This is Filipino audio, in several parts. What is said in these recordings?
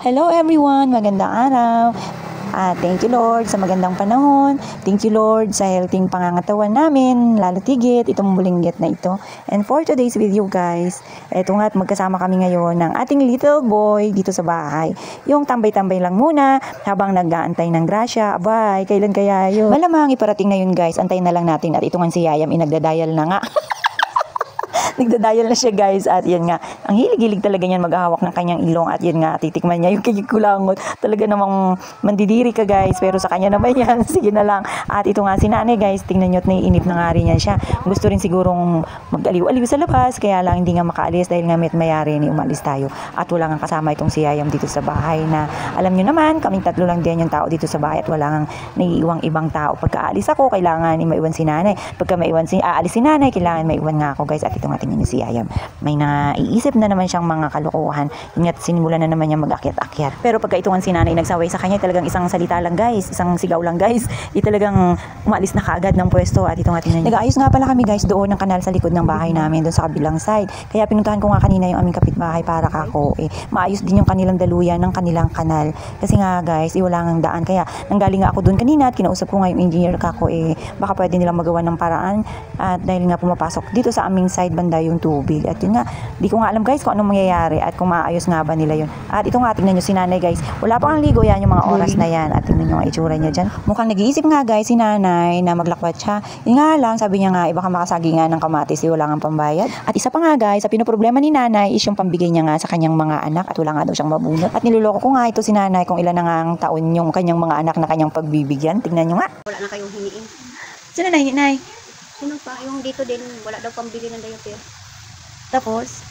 Hello everyone! Magandang araw! Thank you Lord sa magandang panahon. Thank you Lord sa healthy pangangatawan namin, lalo tigit itong bulinggit na ito. And for today's video guys, eto nga't magkasama kami ngayon ng ating little boy dito sa bahay. Yung tambay-tambay lang muna habang nag-aantay ng grasya. Abay, kailan kaya yun? Malamang iparating na yun guys, antayin na lang natin at ito nga si Yayam inagdadial na nga. Nagdadial na siya guys at yan nga, ang hilig-hilig talaga niyan maghahawak ng kanyang ilong at yan nga, titikman niya yung kikulangot. Talaga namang mandidiri ka guys, pero sa kanya naman yan, sige na lang. At ito nga si nanay guys, tingnan nyo at naiinip na nga rin yan siya. Gusto rin sigurong mag-aliw-aliw sa labas, kaya lang hindi nga makaalis dahil nga may mayari ni umalis tayo. At wala nga kasama itong si Yayam dito sa bahay na alam nyo naman, kaming tatlo lang din yung tao dito sa bahay at wala nga naiiwang ibang tao. Pagka aalis ako, kailangan maiwan si nanay. Pagka aalis si nanay, kailangan maiwan nga ako guys. At ito nga tingnan ni si Yayam. May naiisip na naman siyang mga kalokohan. Yun at sinimulan na naman niya mag-akyat-akyat. Pero pagka ito nga si nanay nagsaway sa kanya, talagang isang salita lang guys, isang sigaw lang guys. Talagang umalis na kaagad ng pwesto at ito nga tingnan niya. Nag-aayos nga pala kami guys doon ng kanal sa likod ng bahay namin, doon sa kabilang side. Kaya pinuntahan ko nga kanina yung aming kapitbahay para kako maayos din yung kanilang daluyan ng kanilang kanal. Kasi nga guys, wala ngang daan. Kaya nanggaling nga ako doon kanina at kinausap ko nga yung engineer kako baka pwede nilang magawa ng paraan at dahil nga pumapasok dito sa aming side banda yung tubig. At yun nga, di ko nga alam guys kung anong mangyayari at kung maayos nga ba nila yun. At ito nga, tingnan nyo si nanay guys. Wala pa ang ligo yan yung mga oras na yan. At tingnan nyo ang itsura niya dyan. Mukhang nag-iisip nga guys si nanay na maglakwat siya. Yun nga lang, sabi niya nga, baka makasagi nga ng kamatis, wala nga pambayad. At isa pa nga guys, sa pinoproblema ni nanay is yung pambigay niya nga sa kanyang mga anak at wala nga daw siyang mabunot. At niloloko ko nga ito si nanay kung ilan na nga ang taon yung kanyang mga anak na kanyang pagbibigyan. Tingnan nyo nga. Wala na kayong hiniin. Sino na hinay? Sino pa? Yung dito din, wala daw pambili ng diaper. Tapos?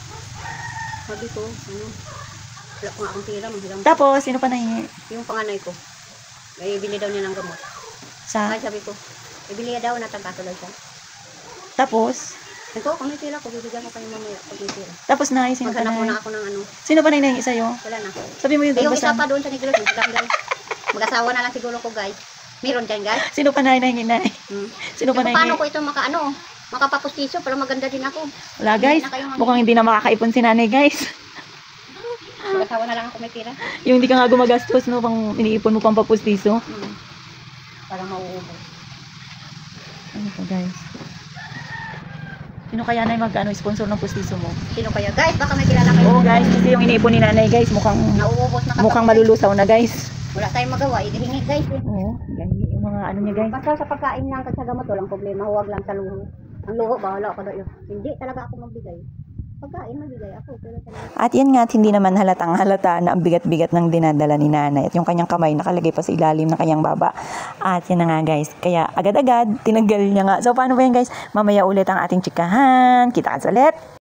Sabi ko, wala ko nga akong pera. Tapos, sino pa nahingi? Yung panganay ko. Ay, bili daw niya ng gamot. Ay, sabi ko, ibili daw, natangkaso daw siya. Tapos? Sabi ko, kung may pera ko, bibigyan ko kayo mamaya pag may pera. Tapos na, sino pa maghanap na? muna ako ng ano. Sino pa na hingi sa'yo? Wala na. Sabi mo yung yung isa pa doon sa Negros, mag-asawa na lang siguro ko guys. Meron dyan guys. Sino pa na hingi na? Sino pa na hingi? Paano ko ito makapapustiso para maganda din ako. Wala guys, mukhang hindi na makakaipon si nanay guys. Mag-asawa na lang ako may pera. Yung hindi ka nga gumagastos no, pang iniipon mo pang papustiso. Para mauubos. Ano pa guys? Sino kaya na mag-sponsor ng pustiso mo? Sino kaya guys? Baka may kilala kayo. Oo guys, kasi yung iniipon ni nanay guys, mukhang nauubos na mukhang malulusaw na guys. Wala tayong magawa, ihingi guys. Oo, ganyan yung mga ano niya guys. Basta sa pagkain lang sa gamot, walang problema. Huwag lang sa luho. Ang luho, bahala ako doon. Hindi talaga ako magbigay. Pagkain, magbigay ako. Pero at yan nga, hindi naman halatang halata na ang bigat-bigat ng dinadala ni nanay. At yung kanyang kamay nakalagay pa sa ilalim ng kanyang baba. At yan na nga guys. Kaya agad-agad, tinanggal niya nga. So paano ba yan guys? Mamaya ulit ang ating chikahan. Kita ka ulit.